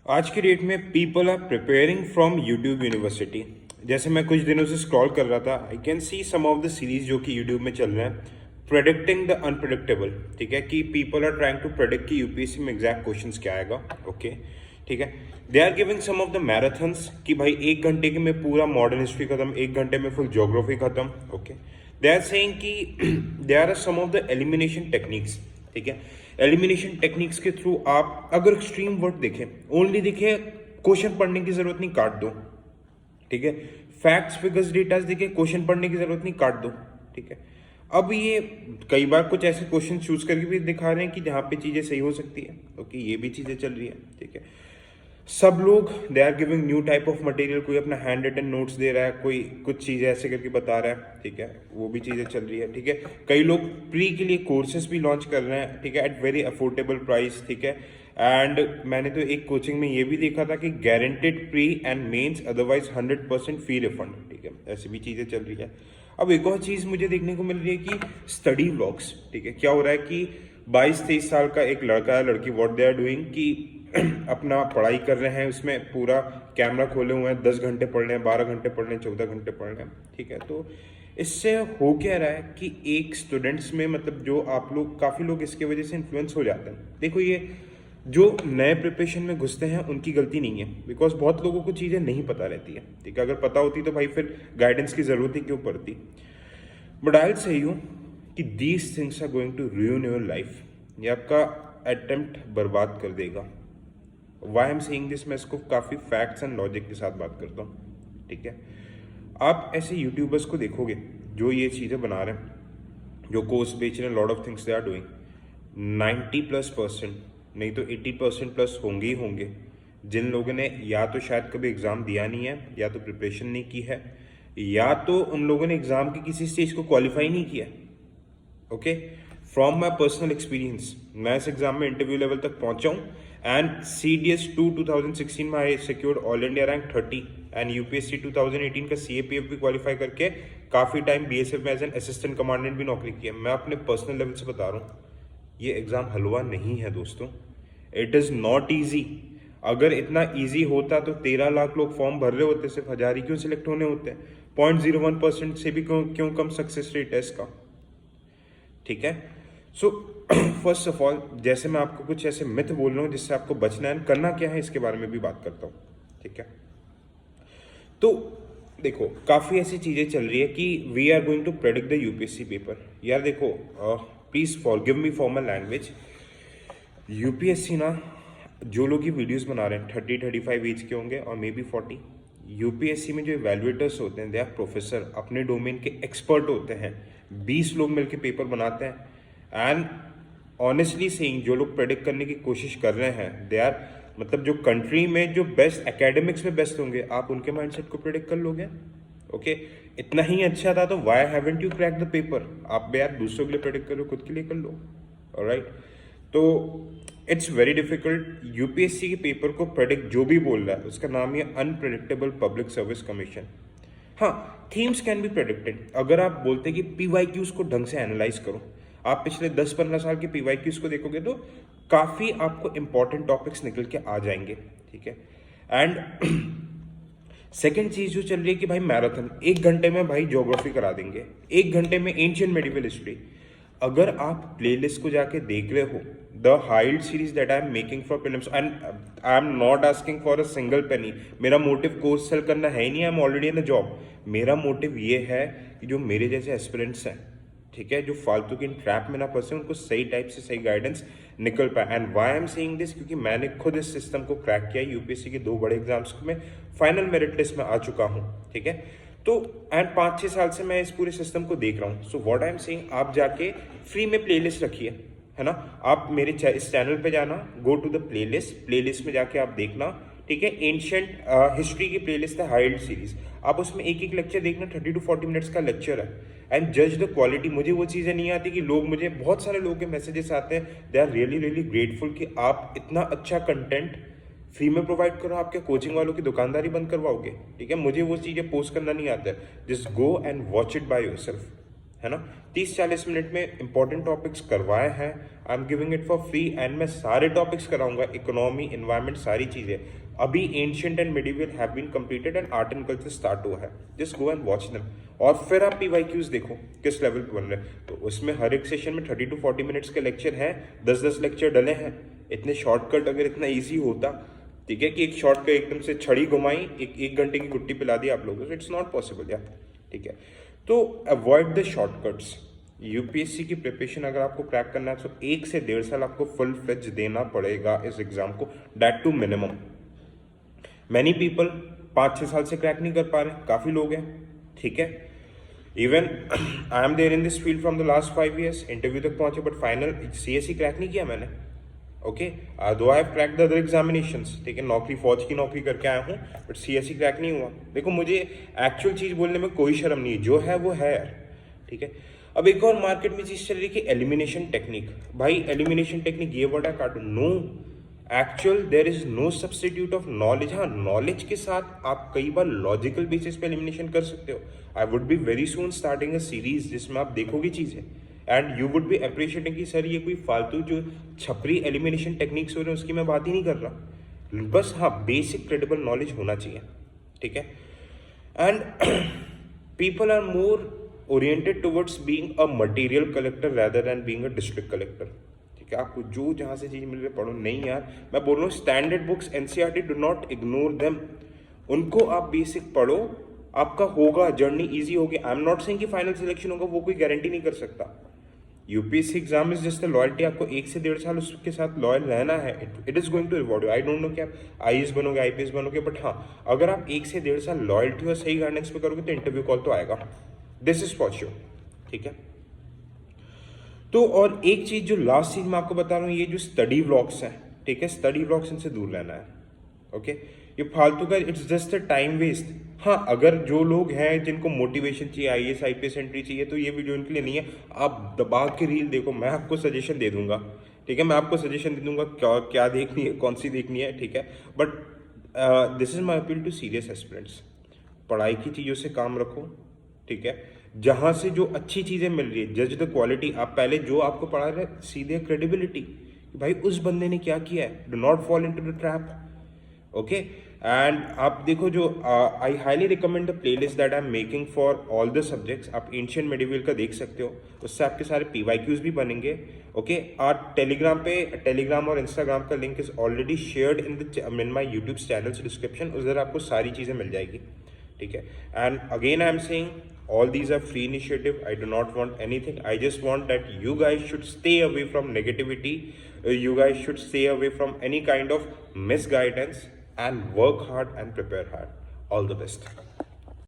आज की डेट में people are preparing from YouTube university. जैसे मैं कुछ दिनों से स्क्रॉल कर रहा था, I can see some of the series जो कि यूट्यूब में चल रहे हैं, प्रेडिक्टिंग द अनप्रिडिक्टेबल। ठीक है, कि people are trying to predict कि यूपीएससी में एग्जैक्ट क्वेश्चंस क्या आएगा। ओके, ठीक है। They are giving some of the marathons कि भाई 1 घंटे के में पूरा मॉडर्न हिस्ट्री खत्म, 1 घंटे में फुल ज्योग्राफी खत्म। ओके, दे आर सेइंग कि they are some of the elimination techniques. ठीक है, एलिमिनेशन टेक्निक्स के थ्रू आप अगर एक्सट्रीम वर्ड देखें, ओनली देखें, क्वेश्चन पढ़ने की जरूरत नहीं, काट दो। ठीक है, फैक्ट्स फिगर्स डेटास देखें, क्वेश्चन पढ़ने की जरूरत नहीं, काट दो। ठीक है, अब ये कई बार कुछ ऐसे क्वेश्चन चूज करके भी दिखा रहे हैं कि जहां पे चीजें सही हो सकती है। ओके, ये भी चीजें चल रही है। ठीक है, सब लोग they are giving new type of material, कोई अपना हैंड रिटन नोट्स दे रहा है, कोई कुछ चीजें ऐसे करके बता रहा है। ठीक है, वो भी चीजें चल रही है। ठीक है, कई लोग प्री के लिए कोर्सेज भी लॉन्च कर रहे हैं। ठीक है, एट वेरी अफोर्डेबल प्राइस। ठीक है, एंड मैंने तो एक कोचिंग में ये भी देखा था कि guaranteed pre and mains, otherwise 100% fee refund. ठीक है, ऐसी भी चीजें चल रही है। अब एक और चीज मुझे देखने को मिल रही है कि स्टडी व्लॉग्स। ठीक है, क्या हो रहा है कि 22-23 साल का एक लड़का है, लड़की, व्हाट दे आर डूइंग कि अपना पढ़ाई कर रहे हैं, उसमें पूरा कैमरा खोले हुए हैं, 10 घंटे पढ़ रहे हैं, 12 घंटे पढ़ रहे हैं, 14 घंटे पढ़ रहे हैं। ठीक है, तो इससे हो क्या रहा है कि एक स्टूडेंट्स में, मतलब जो आप लोग, काफ़ी लोग इसके वजह से इन्फ्लुएंस हो जाते हैं। देखो, ये जो नए प्रिपरेशन में घुसते हैं उनकी गलती नहीं है, बिकॉज बहुत लोगों को चीज़ें नहीं पता रहती है। ठीक है, अगर पता होती तो भाई फिर गाइडेंस की ज़रूरत ही क्यों पड़ती। बट आई सही हूँ कि these things are going to ruin your life. ये आपका अटेम्प्ट बर्बाद कर देगा। वाई एम सेइंग दिस, मैं इसको काफ़ी फैक्ट्स एंड लॉजिक के साथ बात करता हूँ। ठीक है, आप ऐसे यूट्यूबर्स को देखोगे जो ये चीज़ें बना रहे हैं, जो कोर्स बेच रहे हैं, lot of things they are doing, 90+% नहीं तो 80% प्लस होंगे ही होंगे जिन लोगों ने या तो शायद कभी एग्ज़ाम दिया नहीं है, या तो प्रिपरेशन नहीं की है, या तो उन लोगों ने एग्ज़ाम की किसी स्टेज को क्वालिफाई नहीं किया। Okay, from my personal experience, मैं इस एग्जाम में इंटरव्यू लेवल तक पहुंचा हूँ, एंड CDS2 2016 में I secured all India rank 30, and UPSC 2018 का CAPF भी क्वालिफाई करके काफ़ी टाइम BSF में एज एन असिस्टेंट कमांडेंट भी नौकरी की है। मैं अपने पर्सनल लेवल से बता रहा हूँ, ये एग्ज़ाम हलवा नहीं है दोस्तों। It is not easy. अगर इतना ईजी होता तो 13 लाख लोग फॉर्म भर रहे होते, सिर्फ 1000 ही क्यों सिलेक्ट होने होते हैं? 0.01% से भी क्यों कम सक्सेस रेट है इसका? ठीक है, सो फर्स्ट ऑफ ऑल, जैसे मैं आपको कुछ ऐसे मिथ बोल रहा हूँ जिससे आपको बचना है, करना क्या है, इसके बारे में भी बात करता हूँ। ठीक है, तो देखो, काफ़ी ऐसी चीज़ें चल रही है कि we are going to predict the UPSC paper. यार देखो, please forgive me for my language. UPSC ना, जो लोग ये वीडियोस बना रहे हैं 30-35 एज के होंगे और मे बी 40। यूपीएससी में जो इवेल्युएटर्स होते हैं, दे आर प्रोफेसर, अपने डोमेन के एक्सपर्ट होते हैं। 20 लोग मिलकर पेपर बनाते हैं, एंड ऑनेस्टली सेइंग, जो लोग प्रेडिक्ट करने की कोशिश कर रहे हैं, दे आर, मतलब जो कंट्री में जो बेस्ट एकेडमिक्स में बेस्ट होंगे, आप उनके माइंडसेट को प्रेडिक्ट कर लोगे। ओके, इतना ही अच्छा था तो why haven't you crack the paper? आप यार दूसरों के लिए प्रेडिक्ट करो, खुद के लिए कर लो। ऑलराइट, तो इट्स वेरी डिफिकल्ट। यूपीएससी के पेपर को प्रेडिक्ट जो भी बोल रहा है, उसका नाम है अनप्रेडिक्टेबल पब्लिक सर्विस कमीशन। हाँ, थीम्स कैन बी प्रेडिक्टेड। अगर आप बोलते हैं कि पीवाईक्यूज को ढंग से एनालाइज करो, आप पिछले 10-15 साल के पीवाईक्यूज को देखोगे तो काफ़ी आपको इंपॉर्टेंट टॉपिक्स निकल के आ जाएंगे। ठीक है, एंड सेकेंड चीज जो चल रही है कि भाई मैराथन, 1 घंटे में भाई ज्योग्राफी करा देंगे, 1 घंटे में एंशियंट मेडिवल हिस्ट्री। अगर आप प्लेलिस्ट को जाके देख रहे हो, the hailed series that I am making for prelims, and I am not asking for a single penny. मेरा मोटिव कोर्स सेल करना है ही नहीं, I am already in a job. मेरा मोटिव ये है कि जो मेरे जैसे एस्पिरेंट्स हैं, ठीक है, जो फालतू की ट्रैप में ना फंसे, उनको सही टाइप से सही गाइडेंस निकल पाए। And why I am saying this, क्योंकि मैंने खुद इस सिस्टम को क्रैक किया। यूपीएससी के 2 बड़े एग्जाम्स में फाइनल मेरिट लिस्ट में आ चुका हूँ। ठीक है, तो एंड 5-6 साल से मैं इस पूरे सिस्टम को देख रहा हूँ। So what I am saying, आप जाके फ्री में प्लेलिस्ट रखिए, है ना। आप मेरे इस चैनल पे जाना, गो टू द प्लेलिस्ट में जाके आप देखना। ठीक है, एंशियंट हिस्ट्री की प्लेलिस्ट है, हाइल्ड सीरीज। आप उसमें एक एक लेक्चर देखना, 30 to 40 मिनट्स का लेक्चर है, एंड जज द क्वालिटी। मुझे वो चीज़ें नहीं आती कि लोग, मुझे बहुत सारे लोगों के मैसेजेस आते हैं, they are really really grateful कि आप इतना अच्छा कंटेंट फ्री में प्रोवाइड करो, आपके कोचिंग वालों की दुकानदारी बंद करवाओगे। ठीक है, मुझे वो चीज़ें पोस्ट करना नहीं आता है। Just go and watch it by yourself. है ना। 30-40 मिनट में इंपॉर्टेंट टॉपिक्स करवाए हैं, I am giving it for free, and मैं सारे टॉपिक्स कराऊंगा, इकोनॉमी, इन्वायरमेंट, सारी चीज़ें। अभी ancient and medieval have been completed and art and culture start हुआ है, just go and watch them. और फिर आप PYQs देखो किस लेवल पे बन रहे हैं। तो उसमें हर एक सेशन में 30 to 40 मिनट्स के लेक्चर हैं, 10-10 लेक्चर डले हैं। इतने शॉर्टकट अगर इतना ईजी होता, ठीक है, कि एक शॉर्ट का एकदम से छड़ी घुमाई, एक घंटे की गुट्टी पिला दी आप लोगों को, इट्स नॉट पॉसिबल यार, ठीक है। तो अवॉइड द शॉर्टकट्स। यूपीएससी की प्रिपरेशन अगर आपको क्रैक करना है तो 1 से 1.5 साल आपको फुल फ्लेज देना पड़ेगा इस एग्जाम को, that too minimum. Many people 5-6 साल से क्रैक नहीं कर पा रहे, काफ़ी लोग हैं, ठीक है। Even I am there in this field from the last 5 years, interview तक पहुंचे बट फाइनल CSE क्रैक नहीं किया मैंने, ओके। दो I have crack the other examinations, ठीक है, नौकरी, फौज की नौकरी करके आया हूँ, बट CSE क्रैक नहीं हुआ। देखो मुझे एक्चुअल चीज़ बोलने में कोई शर्म नहीं है, जो है वो है यार, ठीक है। अब एक और मार्केट में चीज़ चल रही है कि एलिमिनेशन टेक्निक। भाई एलिमिनेशन टेक्निक ये वर्ड है काटो, no, actual there is no substitute of knowledge. हाँ, नॉलेज के साथ आप कई बार लॉजिकल बेसिस पे एलिमिनेशन कर सकते हो। I would be very soon starting a series जिसमें आप देखोगे चीज़ें and you would be appreciating कि सर ये कोई फालतू जो छपरी एलिमिनेशन टेक्निक्स हो रहे हैं उसकी मैं बात ही नहीं कर रहा। बस हाँ, बेसिक क्रेडिबल नॉलेज होना चाहिए, ठीक है। And people are more oriented towards being a material collector rather than being a district collector, ठीक है। आपको जो जहाँ से चीज़ मिल रही है पढ़ो, नहीं यार मैं बोल रहा हूँ standard books NCERT, do not ignore them, उनको आप बेसिक पढ़ो, आपका होगा, जर्नी इजी होगी। आई एम नॉट सेइंग कि फाइनल सिलेक्शन होगा, वो कोई गारंटी नहीं कर सकता। UPSC exam is just loyalty, आपको 1 से 1.5 साल उसके साथ लॉयल रहना है, it is going to reward you. I don't know कि आप IAS बनोगे, IPS बनोगे, बट हाँ अगर आप 1 से 1.5 साल लॉयल्टी और सही गाइडेंस पे करोगे तो इंटरव्यू कॉल तो आएगा, दिस इज फॉर श्योर, ठीक है। तो और एक चीज, जो लास्ट चीज मैं आपको बता रहा हूँ, ये जो स्टडी व्लॉग्स हैं, ठीक है, स्टडी व्लॉग्स इनसे दूर रहना है, ओके। ये फालतू का, it's just a time waste. हाँ, अगर जो लोग हैं जिनको मोटिवेशन चाहिए, IAS IPS एंट्री चाहिए, तो ये वीडियो इनके लिए नहीं है। आप दबा के रील देखो, मैं आपको सजेशन दे दूंगा, ठीक है, मैं आपको सजेशन दे दूंगा क्या क्या देखनी है, कौन सी देखनी है, ठीक है। But this is my appeal to serious aspirants, पढ़ाई की चीज़ों से काम रखो, ठीक है। जहाँ से जो अच्छी चीज़ें मिल रही है, जज द क्वालिटी। आप पहले जो आपको पढ़ा रहे सीधे क्रेडिबिलिटी, कि भाई उस बंदे ने क्या किया है, do not fall into the trap, okay. And आप देखो जो I highly recommend the playlist that I am making for all the subjects. आप एंशिएंट मिडिवल का देख सकते हो, उससे आपके सारे PYQs भी बनेंगे, ओके। और टेलीग्राम और इंस्टाग्राम का link is already shared in my YouTube channels description, उधर आपको सारी चीज़ें मिल जाएगी, ठीक है। And again I am saying all these are free initiative, I do not want anything, I just want that you guys should stay away from negativity, you guys should stay away from any kind of misguidance and work hard and prepare hard. All the best.